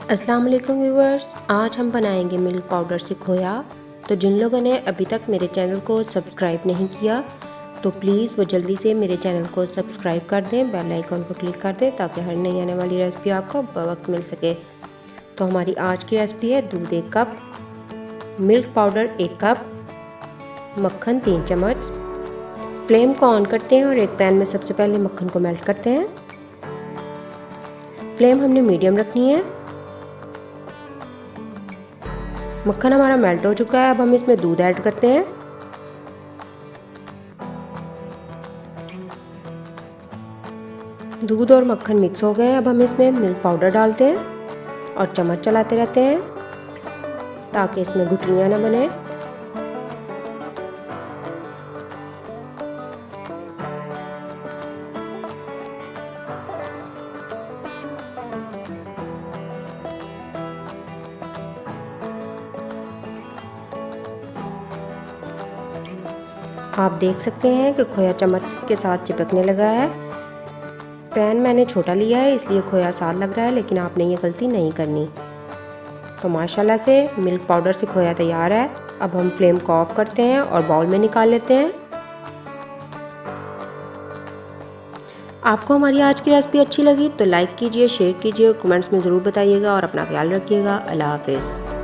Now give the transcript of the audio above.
अस्सलाम वालेकुम व्यूवर्स, आज हम बनाएंगे मिल्क पाउडर से खोया। तो जिन लोगों ने अभी तक मेरे चैनल को सब्सक्राइब नहीं किया तो प्लीज़ वो जल्दी से मेरे चैनल को सब्सक्राइब कर दें, बेल आइकन को क्लिक कर दें ताकि हर नई आने वाली रेसिपी आपको बवक्त मिल सके। तो हमारी आज की रेसिपी है दूध 1 कप, मिल्क पाउडर 1 कप, मक्खन 3 चम्मच। फ्लेम को ऑन करते हैं और एक पैन में सबसे पहले मक्खन को मेल्ट करते हैं। फ्लेम हमने मीडियम रखनी है। मक्खन हमारा मेल्ट हो चुका है। अब हम इसमें दूध ऐड करते हैं। दूध और मक्खन मिक्स हो गए। अब हम इसमें मिल्क पाउडर डालते हैं और चम्मच चलाते रहते हैं ताकि इसमें गुठलियां ना बने। आप देख सकते हैं कि खोया चम्मच के साथ चिपकने लगा है। पैन मैंने छोटा लिया है इसलिए खोया साथ लग रहा है, लेकिन आपने ये गलती नहीं करनी। तो माशाल्लाह से मिल्क पाउडर से खोया तैयार है। अब हम फ्लेम को ऑफ करते हैं और बाउल में निकाल लेते हैं। आपको हमारी आज की रेसिपी अच्छी लगी तो लाइक कीजिए, शेयर कीजिए और कमेंट्स में ज़रूर बताइएगा और अपना ख्याल रखिएगा। अल्लाह हाफिज़।